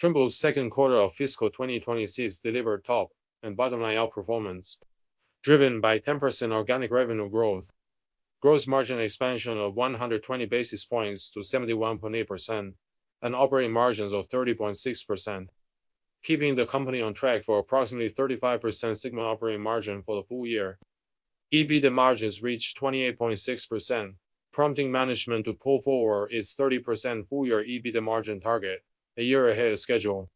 Trimble's second quarter of fiscal 2026 delivered top and bottom line outperformance, driven by 10% organic revenue growth, gross margin expansion of 120 basis points to 71.8%, and operating margins of 30.6%, keeping the company on track for approximately 35% segment operating margin for the full year. EBITDA margins reached 28.6%, prompting management to pull forward its 30% full-year EBITDA margin target, a year ahead of schedule.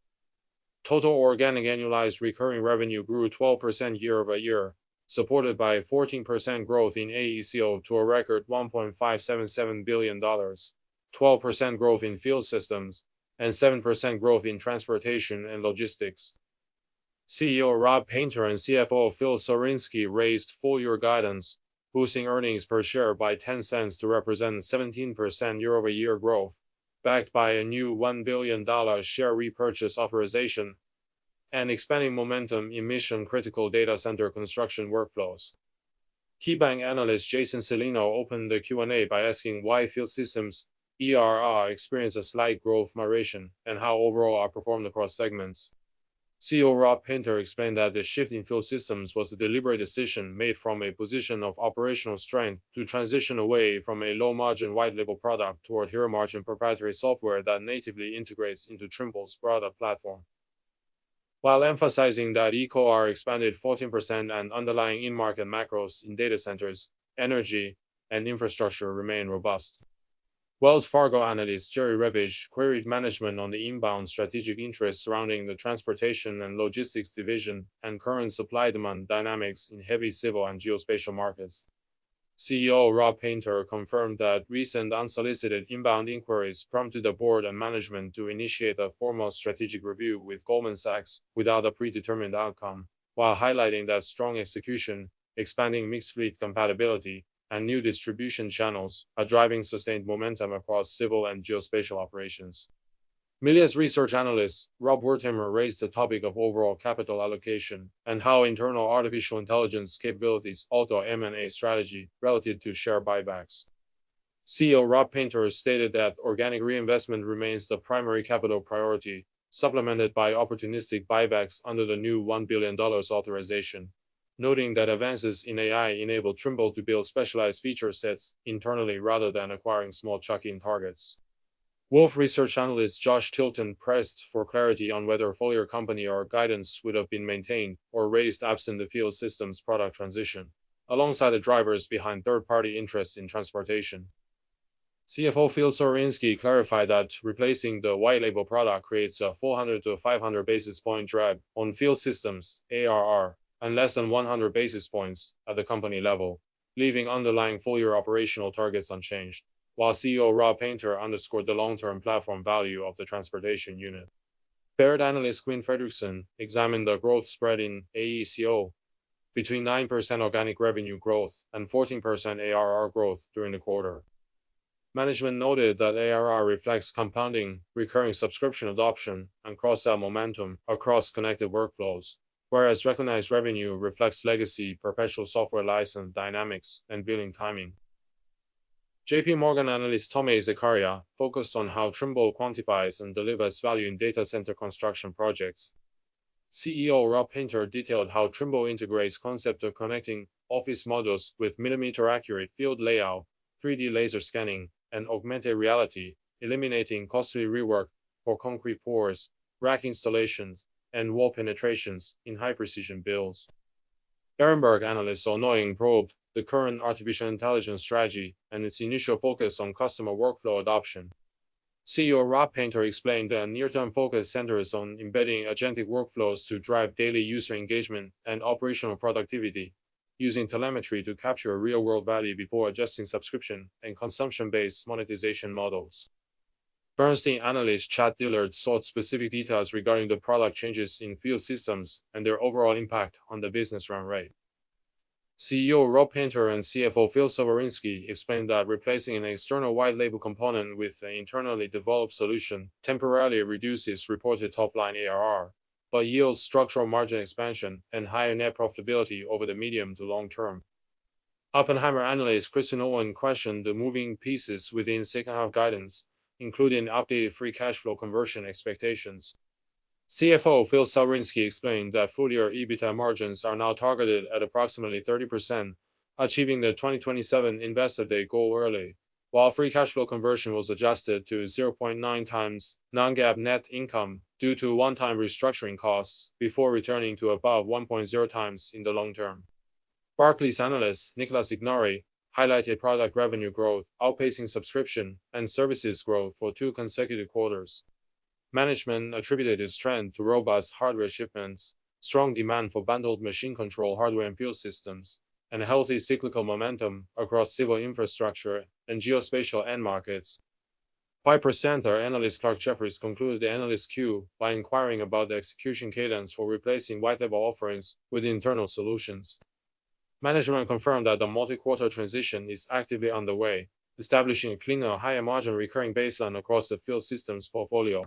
Total organic annualized recurring revenue grew 12% year-over-year, supported by 14% growth in AECO to a record $1.577 billion, 12% growth in field systems, and 7% growth in transportation and logistics. CEO Rob Painter and CFO Phil Sawarynski raised full-year guidance, boosting earnings per share by 10 cents to represent 17% year-over-year growth, backed by a new $1 billion share repurchase authorization and expanding momentum in mission-critical data center construction workflows. KeyBanc analyst Jason Celino opened the Q&A by asking why field systems ARR experienced a slight growth moderation and how overall outperformed across segments. CEO Rob Painter explained that the shift in field systems was a deliberate decision made from a position of operational strength to transition away from a low-margin white-label product toward higher-margin proprietary software that natively integrates into Trimble's broader platform. While emphasizing that AECO expanded 14% and underlying in-market macros in data centers, energy, and infrastructure remain robust. Wells Fargo analyst Jerry Revich queried management on the inbound strategic interest surrounding the transportation and logistics division and current supply-demand dynamics in heavy civil and geospatial markets. CEO Rob Painter confirmed that recent unsolicited inbound inquiries prompted the board and management to initiate a formal strategic review with Goldman Sachs without a predetermined outcome, while highlighting that strong execution, expanding mixed fleet compatibility, and new distribution channels are driving sustained momentum across civil and geospatial operations. Melius research analyst Rob Wertheimer raised the topic of overall capital allocation and how internal artificial intelligence capabilities alter M&A strategy relative to share buybacks. CEO Rob Painter stated that organic reinvestment remains the primary capital priority, supplemented by opportunistic buybacks under the new $1 billion authorization, noting that advances in AI enable Trimble to build specialized feature sets internally rather than acquiring small chuck-in targets. Wolfe research analyst Josh Tilton pressed for clarity on whether full-year company or guidance would have been maintained or raised absent the field systems product transition, alongside the drivers behind third-party interest in transportation. CFO Phil Sawarynski clarified that replacing the white-label product creates a 400 to 500 basis point drag on field systems ARR, and less than 100 basis points at the company level, leaving underlying full-year operational targets unchanged, while CEO Rob Painter underscored the long-term platform value of the transportation unit. Baird analyst Quinn Fredrickson examined the growth spread in AECO between 9% organic revenue growth and 14% ARR growth during the quarter. Management noted that ARR reflects compounding, recurring subscription adoption, and cross-sell momentum across connected workflows, whereas recognized revenue reflects legacy, perpetual software license dynamics, and billing timing. JPMorgan analyst Zakaria focused on how Trimble quantifies and delivers value in data center construction projects. CEO Rob Painter detailed how Trimble integrates concept of connecting office modules with millimeter-accurate field layout, 3D laser scanning, and augmented reality, eliminating costly rework for concrete pours, rack installations, and wall penetrations in high-precision builds. Berenberg analyst Naing probed the current artificial intelligence strategy and its initial focus on customer workflow adoption. CEO Rob Painter explained that near-term focus centers on embedding agentic workflows to drive daily user engagement and operational productivity, using telemetry to capture real-world value before adjusting subscription and consumption-based monetization models. Bernstein analyst Dillard sought specific details regarding the product changes in field systems and their overall impact on the business run rate. CEO Rob Painter and CFO Phil Sawarynski explained that replacing an external white-label component with an internally developed solution temporarily reduces reported top-line ARR, but yields structural margin expansion and higher net profitability over the medium to long term. Oppenheimer analyst Kristen Owen questioned the moving pieces within second-half guidance, including updated free cash flow conversion expectations, CFO Phil Sawrinsky explained that full-year EBITDA margins are now targeted at approximately 30%, achieving the 2027 Investor Day goal early, while free cash flow conversion was adjusted to 0.9 times non-GAAP net income due to one-time restructuring costs before returning to above 1.0 times in the long term. Barclays analyst Nicholas Ignari highlighted product revenue growth outpacing subscription and services growth for 2 consecutive quarters. Management attributed this trend to robust hardware shipments, strong demand for bundled machine control hardware and field systems, and a healthy cyclical momentum across civil infrastructure and geospatial end markets. Piper Sandler analyst Clarke Jeffries concluded the analyst queue by inquiring about the execution cadence for replacing white-label offerings with internal solutions. Management confirmed that the multi-quarter transition is actively underway, establishing a cleaner, higher-margin recurring baseline across the field systems portfolio.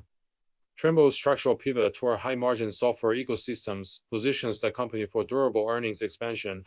Trimble's structural pivot toward high-margin software ecosystems positions the company for durable earnings expansion